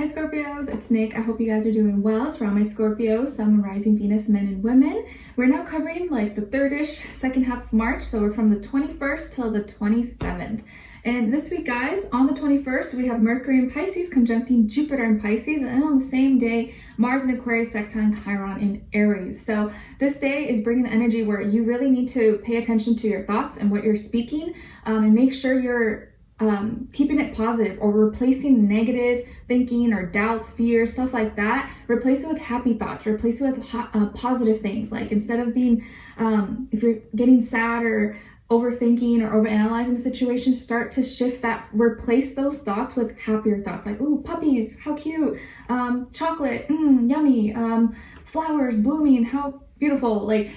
Hi Scorpios, it's Nick. I hope you guys are doing well. It's around my Scorpio, Sun, Rising, Venus, men and women. We're now covering like the third-ish, second half of March. So we're from the 21st till the 27th. And this week, guys, on the 21st, we have Mercury in Pisces conjuncting Jupiter in Pisces. And then on the same day, Mars in Aquarius sextiling Chiron in Aries. So this day is bringing the energy where you really need to pay attention to your thoughts and what you're speaking, and make sure you're keeping it positive, or replacing negative thinking or doubts, fears, stuff like that. Replace it with happy thoughts, replace it with positive things. Like instead of being, if you're getting sad or overthinking or overanalyzing the situation, start to shift that, replace those thoughts with happier thoughts, like, ooh, puppies, how cute, chocolate, yummy, flowers blooming, how beautiful. Like,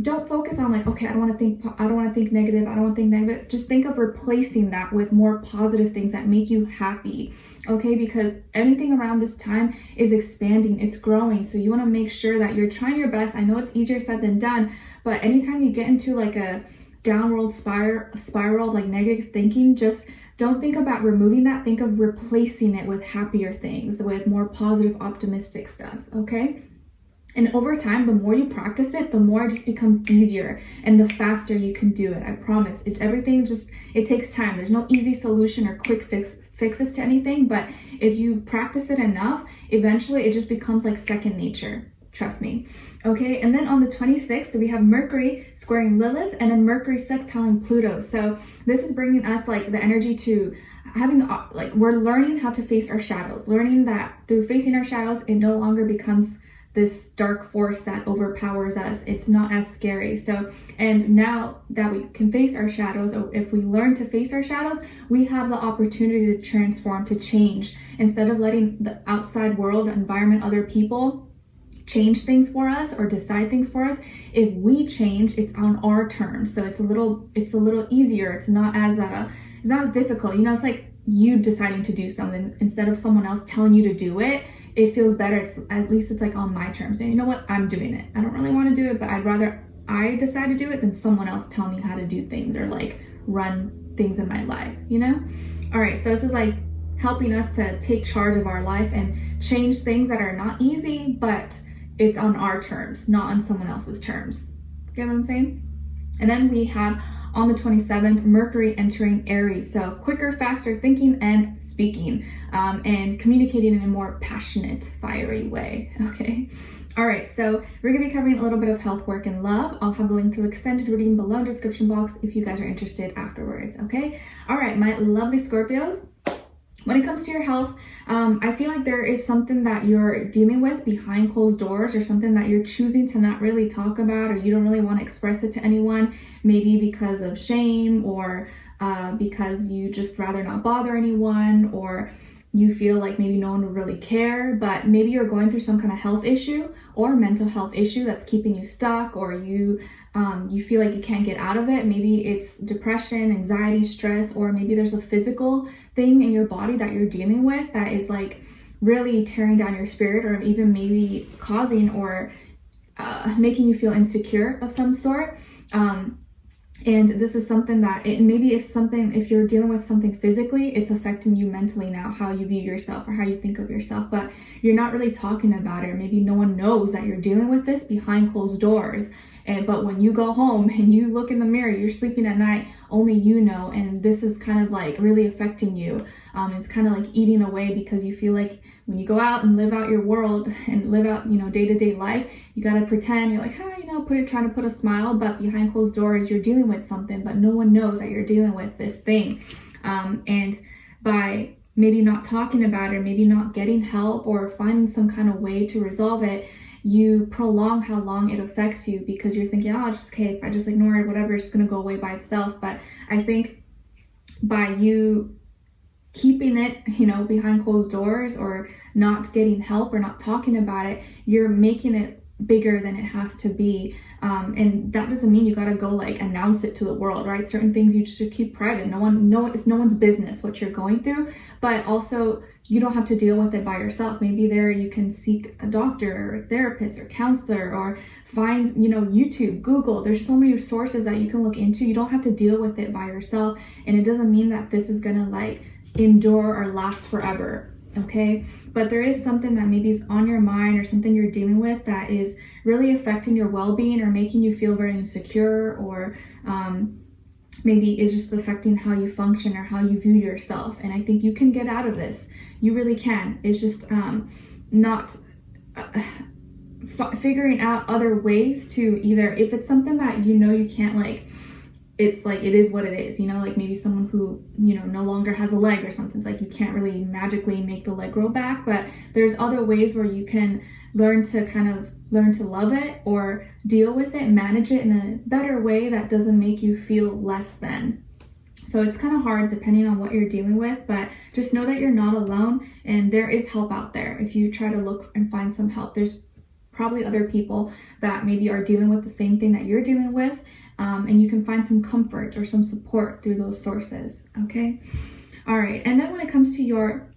don't focus on like, okay, I don't want to think negative, I don't want to think negative. Just think of replacing that with more positive things that make you happy, okay? Because anything around this time is expanding, it's growing. So you want to make sure that you're trying your best. I know it's easier said than done, but anytime you get into like a downward spiral of like negative thinking, just don't think about removing that. Think of replacing it with happier things, with more positive, optimistic stuff, okay? And over time, the more you practice it, the more it just becomes easier and the faster you can do it. I promise. It takes time. There's no easy solution or quick fixes to anything, but if you practice it enough, eventually it just becomes like second nature. Trust me. Okay, and then on the 26th, we have Mercury squaring Lilith and then Mercury sextiling Pluto. So this is bringing us like the energy to having we're learning how to face our shadows, learning that through facing our shadows, it no longer becomes this dark force that overpowers us. It's not as scary. So, and now that we can face our shadows, or if we learn to face our shadows, we have the opportunity to transform, to change. Instead of letting the outside world, the environment, other people change things for us or decide things for us, if we change, it's on our terms. So it's a little easier. It's not as difficult. You know, it's like you deciding to do something instead of someone else telling you to do it. It feels better. At least it's like on my terms. And you know what? I'm doing it. I don't really want to do it, but I'd rather I decide to do it than someone else tell me how to do things or like run things in my life, you know? All right, so this is like helping us to take charge of our life and change things that are not easy, but it's on our terms, not on someone else's terms. Get what I'm saying? And then we have on the 27th, Mercury entering Aries. So quicker, faster thinking and speaking, and communicating in a more passionate, fiery way. Okay. All right. So we're going to be covering a little bit of health, work, and love. I'll have a link to the extended reading below in the description box if you guys are interested afterwards. Okay. All right. My lovely Scorpios. When it comes to your health, I feel like there is something that you're dealing with behind closed doors, or something that you're choosing to not really talk about, or you don't really want to express it to anyone, maybe because of shame, or because you just rather not bother anyone, or you feel like maybe no one would really care, but maybe you're going through some kind of health issue or mental health issue that's keeping you stuck, or you feel like you can't get out of it. Maybe it's depression, anxiety, stress, or maybe there's a physical thing in your body that you're dealing with that is like really tearing down your spirit, or even maybe causing or making you feel insecure of some sort. And this is something that if you're dealing with something physically, it's affecting you mentally now, how you view yourself or how you think of yourself, but you're not really talking about it. Or maybe no one knows that you're dealing with this behind closed doors. But when you go home and you look in the mirror, you're sleeping at night, only you know, and this is kind of like really affecting you. It's kind of like eating away, because you feel like when you go out and live out your world and live out, day-to-day life, you got to pretend you're like, trying to put a smile, but behind closed doors, you're dealing with something, but no one knows that you're dealing with this thing. And by maybe not talking about it, maybe not getting help or finding some kind of way to resolve it, you prolong how long it affects you, because you're thinking, if I just ignore it, whatever, it's just going to go away by itself. But I think by you keeping it, behind closed doors, or not getting help or not talking about it, you're making it bigger than it has to be. And that doesn't mean you got to go like announce it to the world, right? Certain things you should keep private. It's no one's business what you're going through, but also you don't have to deal with it by yourself. Maybe you can seek a doctor or a therapist or counselor, or find, YouTube, Google. There's so many sources that you can look into. You don't have to deal with it by yourself. And it doesn't mean that this is gonna like endure or last forever. okay? But there is something that maybe is on your mind or something you're dealing with that is really affecting your well-being or making you feel very insecure, or maybe is just affecting how you function or how you view yourself. And I think you can get out of this. You really can. It's just not figuring out other ways to either, if it's something that you know you can't, like, it's like, it is what it is, you know, like maybe someone who, you know, no longer has a leg or something. It's like you can't really magically make the leg grow back, but there's other ways where you can learn to love it or deal with it, manage it in a better way that doesn't make you feel less than. So it's kind of hard depending on what you're dealing with, but just know that you're not alone and there is help out there. If you try to look and find some help, there's probably other people that maybe are dealing with the same thing that you're dealing with, and you can find some comfort or some support through those sources, okay? All right, and then when it comes to your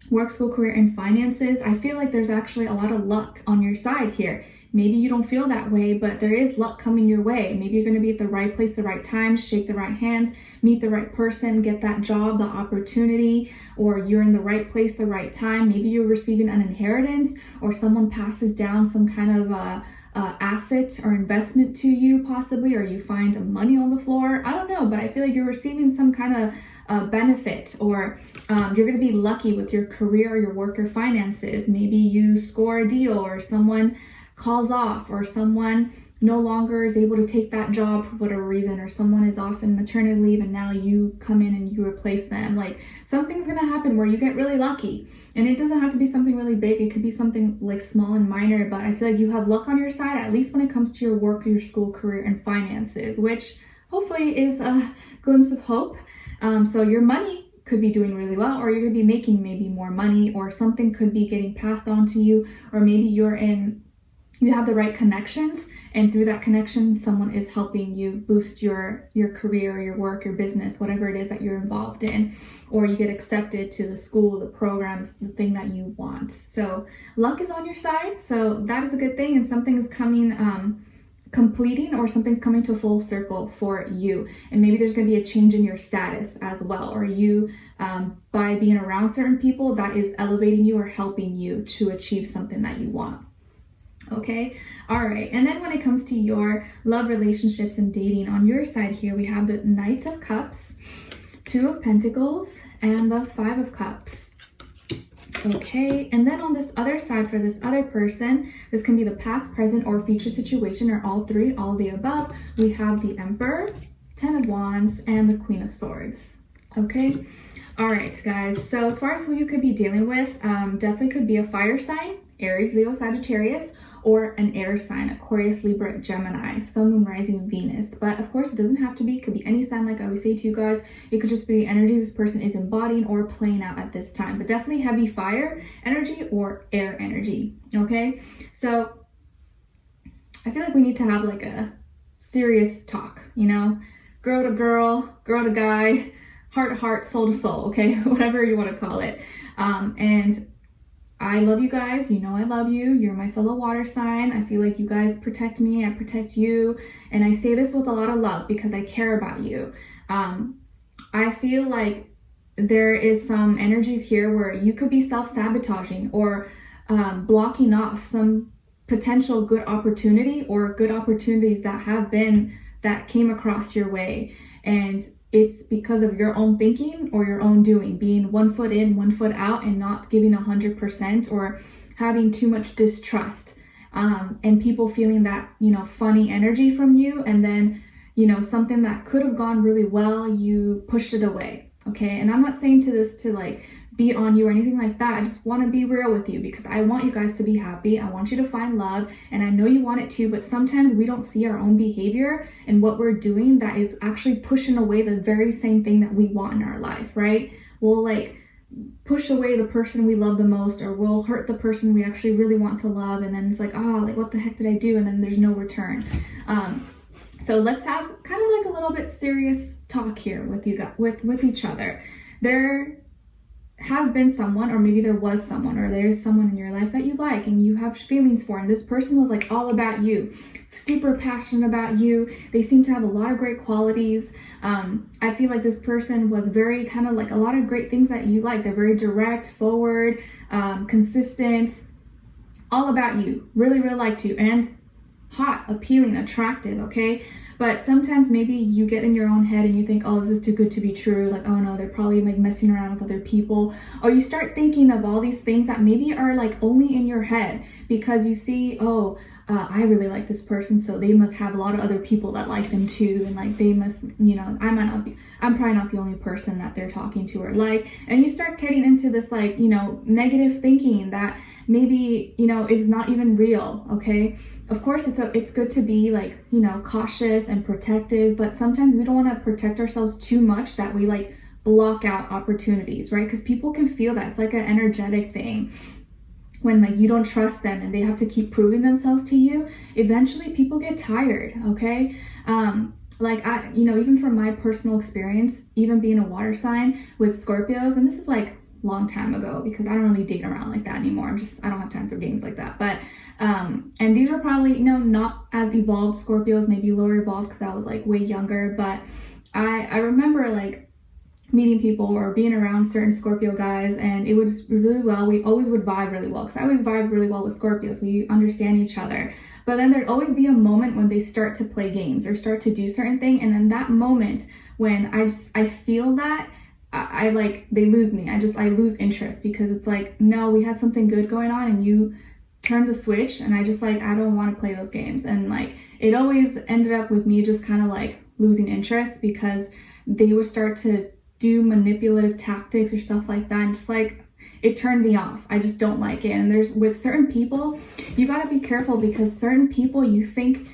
work, school, career, and finances, I feel like there's actually a lot of luck on your side here. Maybe you don't feel that way, but there is luck coming your way. Maybe you're going to be at the right place, the right time, shake the right hands, meet the right person, get that job, the opportunity, or you're in the right place, the right time. Maybe you're receiving an inheritance, or someone passes down some kind of asset or investment to you possibly, or you find money on the floor. I don't know, but I feel like you're receiving some kind of benefit, or you're going to be lucky with your career or your work or finances. Maybe you score a deal, or someone calls off, or someone no longer is able to take that job for whatever reason, or someone is off in maternity leave and now you come in and you replace them. Like, something's gonna happen where you get really lucky, and it doesn't have to be something really big. It could be something like small and minor, but I feel like you have luck on your side, at least when it comes to your work, your school, career, and finances, which hopefully is a glimpse of hope. So your money could be doing really well, or you're gonna be making maybe more money, or something could be getting passed on to you, or maybe you have the right connections, and through that connection, someone is helping you boost your career, your work, your business, whatever it is that you're involved in, or you get accepted to the school, the programs, the thing that you want. So luck is on your side. So that is a good thing, and something is coming, completing, or something's coming to full circle for you. And maybe there's going to be a change in your status as well, or you, by being around certain people, that is elevating you or helping you to achieve something that you want. Okay, all right. And then when it comes to your love, relationships, and dating, on your side here, we have the Knight of Cups, Two of Pentacles, and the Five of Cups. Okay, and then on this other side, for this other person, this can be the past, present, or future situation, or all three, all the above. We have the Emperor, Ten of Wands, and the Queen of Swords. Okay, all right, guys. So as far as who you could be dealing with, definitely could be a fire sign, Aries, Leo, Sagittarius, or an air sign, Aquarius, Libra, Gemini, Sun, Moon, Rising, Venus. But of course, it doesn't have to be. It could be any sign, like I always say to you guys. It could just be the energy this person is embodying or playing out at this time. But definitely heavy fire energy or air energy, okay? So I feel like we need to have like a serious talk, you know? Girl to girl, girl to guy, heart to heart, soul to soul, okay? Whatever you want to call it. And I love you guys. You know I love you. You're my fellow water sign. I feel like you guys protect me. I protect you. And I say this with a lot of love because I care about you. I feel like there is some energies here where you could be self-sabotaging or blocking off some potential good opportunity or good opportunities that came across your way. And it's because of your own thinking or your own doing, being 1 foot in, 1 foot out, and not giving 100%, or having too much distrust, and people feeling that, you know, funny energy from you. And then, you know, something that could have gone really well, you pushed it away. Okay. And I'm not saying this to like beat on you or anything like that. I just want to be real with you because I want you guys to be happy. I want you to find love, and I know you want it too, but sometimes we don't see our own behavior and what we're doing that is actually pushing away the very same thing that we want in our life, right? We'll like push away the person we love the most, or we'll hurt the person we actually really want to love, and then it's like, oh, like what the heck did I do? And then there's no return. So let's have kind of like a little bit serious talk here with you guys, with each other. There has been someone, or maybe there was someone, or there's someone in your life that you like and you have feelings for, and this person was like all about you, super passionate about you. They seem to have a lot of great qualities. I feel like this person was very kind of like a lot of great things that you like. They're very direct, forward, consistent, all about you, really, really liked you, and hot, appealing, attractive, okay? But sometimes maybe you get in your own head and you think, oh, this is too good to be true. Like, oh no, they're probably like messing around with other people. Or you start thinking of all these things that maybe are like only in your head because you see, oh, I really like this person, so they must have a lot of other people that like them too. And like they must, you know, I'm probably not the only person that they're talking to or like. And you start getting into this like, you know, negative thinking that maybe, you know, is not even real, okay? Of course, it's good to be like, you know, cautious and protective, but sometimes we don't want to protect ourselves too much that we like block out opportunities, right? Because people can feel that. It's like an energetic thing. When like you don't trust them and they have to keep proving themselves to you, eventually people get tired, okay? Like I, you know, even from my personal experience, even being a water sign with Scorpios, and this is like long time ago because I don't really date around like that anymore. I don't have time for games like that. But and these were probably, you know, not as evolved Scorpios, maybe lower evolved because I was like way younger. But I remember like meeting people or being around certain Scorpio guys, and it was really well. We always would vibe really well because I always vibe really well with Scorpios. We understand each other. But then there'd always be a moment when they start to play games or start to do certain thing, and then that moment when I feel that I like they lose me. I lose interest because it's like, no, we had something good going on and you turned the switch, and I just like I don't want to play those games. And like it always ended up with me just kind of like losing interest because they would start to do manipulative tactics or stuff like that, and just like it turned me off. I just don't like it. And there's with certain people, you got to be careful because certain people you think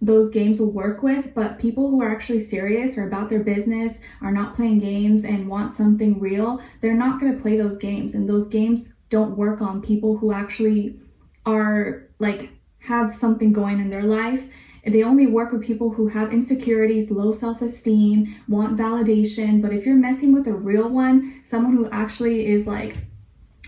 those games will work with, but people who are actually serious or about their business, are not playing games and want something real, they're not going to play those games. And those games don't work on people who actually are like have something going in their life. They only work with people who have insecurities, low self-esteem, want validation. But if you're messing with a real one, someone who actually is like,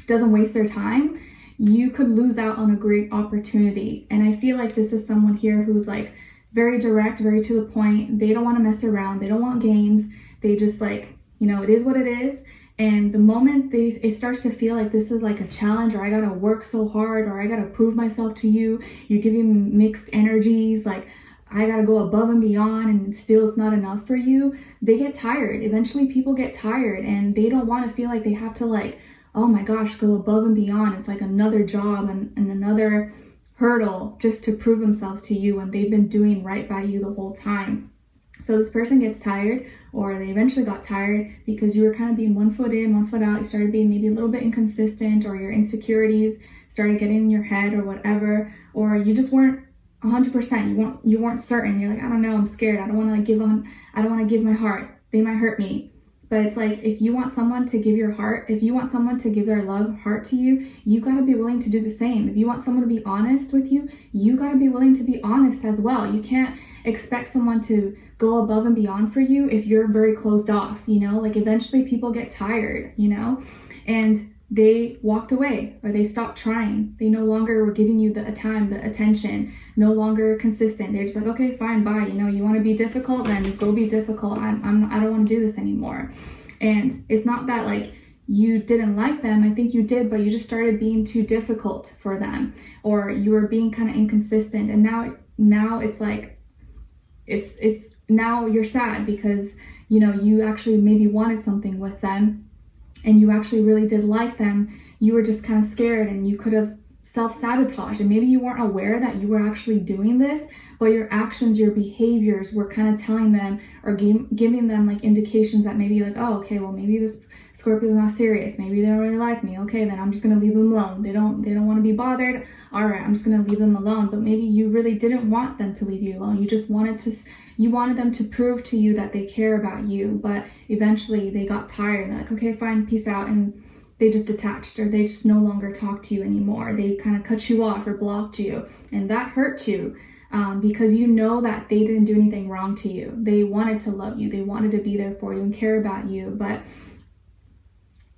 doesn't waste their time, you could lose out on a great opportunity. And I feel like this is someone here who's like very direct, very to the point. They don't want to mess around. They don't want games. They just like, you know, it is what it is. And the moment it starts to feel like this is like a challenge, or I gotta work so hard, or I gotta prove myself to you, you're giving mixed energies, like I gotta go above and beyond, and still it's not enough for you, they get tired. Eventually people get tired and they don't want to feel like they have to like, oh my gosh, go above and beyond. It's like another job and another hurdle just to prove themselves to you when they've been doing right by you the whole time. So this person gets tired, or they eventually got tired because you were kind of being 1 foot in, 1 foot out. You started being maybe a little bit inconsistent, or your insecurities started getting in your head or whatever, or you just weren't 100%. You weren't certain. You're like, I don't know, I'm scared. I don't want to give my heart. They might hurt me. But it's like, if you want someone to give your heart, if you want someone to give their love, heart to you, you got to be willing to do the same. If you want someone to be honest with you, you got to be willing to be honest as well. You can't expect someone to go above and beyond for you if you're very closed off, you know? Like eventually people get tired, you know? And they walked away, or they stopped trying. They no longer were giving you the time, the attention, no longer consistent. They're just like, okay, fine, bye. You know, you want to be difficult, then go be difficult. I don't want to do this anymore. And it's not that like you didn't like them. I think you did, but you just started being too difficult for them, or you were being kind of inconsistent. And now it's like, it's now you're sad because, you know, you actually maybe wanted something with them, and you actually really did like them. You were just kind of scared, and you could have self-sabotaged, and maybe you weren't aware that you were actually doing this, but your actions, your behaviors were kind of telling them or giving them like indications that maybe like, oh, okay, well, maybe this Scorpio is not serious. Maybe they don't really like me. Okay, then I'm just gonna leave them alone. They don't want to be bothered. All right, I'm just gonna leave them alone. But maybe you really didn't want them to leave you alone. You just wanted them to prove to you that they care about you. But eventually they got tired. They're like, okay, fine, peace out. And they just detached, or they just no longer talk to you anymore. They kind of cut you off or blocked you. And that hurt you because you know that they didn't do anything wrong to you. They wanted to love you. They wanted to be there for you and care about you. But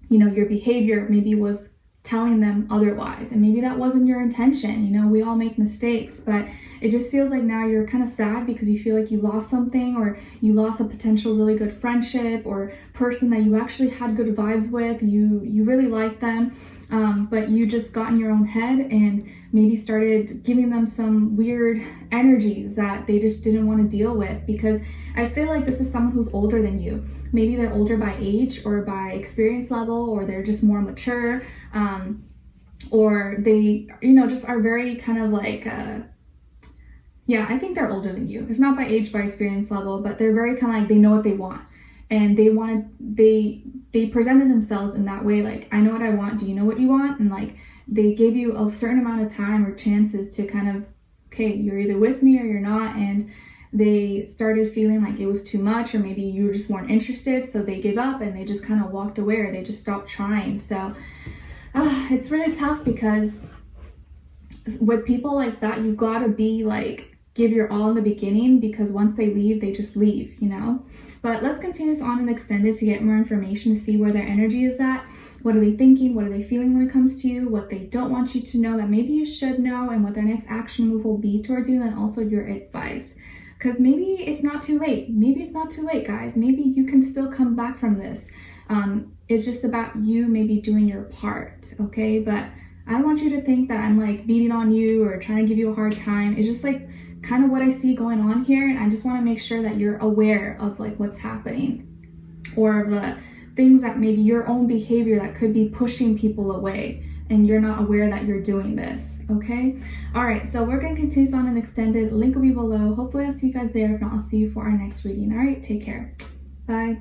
you know, your behavior maybe was telling them otherwise, and maybe that wasn't your intention. You know, we all make mistakes, but it just feels like now you're kind of sad because you feel like you lost something, or you lost a potential really good friendship or person that you actually had good vibes with. You really liked them, but you just got in your own head and maybe started giving them some weird energies that they just didn't want to deal with. Because I feel like this is someone who's older than you. Maybe they're older by age or by experience level, or they're just more mature, or they, you know, just are very kind of like, yeah, I think they're older than you, if not by age, by experience level, but they're very kind of like, they know what they want, and they presented themselves in that way, like, I know what I want, do you know what you want? And like, they gave you a certain amount of time or chances to kind of, okay, you're either with me or you're not. And they started feeling like it was too much, or maybe you just weren't interested, so they gave up and they just kind of walked away, or they just stopped trying. So it's really tough, because with people like that, you gotta be like, give your all in the beginning, because once they leave, they just leave, you know. But let's continue this on and extend it to get more information, to see where their energy is at. What are they thinking? What are they feeling when it comes to you? What they don't want you to know that maybe you should know, and what their next action move will be towards you, and also your advice. Because maybe it's not too late. Maybe it's not too late, guys. Maybe you can still come back from this. It's just about you maybe doing your part, okay? But I don't want you to think that I'm like beating on you or trying to give you a hard time. It's just like kind of what I see going on here, and I just want to make sure that you're aware of like what's happening, or the things that maybe your own behavior that could be pushing people away, and you're not aware that you're doing this, okay? All right, so we're going to continue on an extended. Link will be below. Hopefully I'll see you guys there. If not, I'll see you for our next reading. All right, take care. Bye.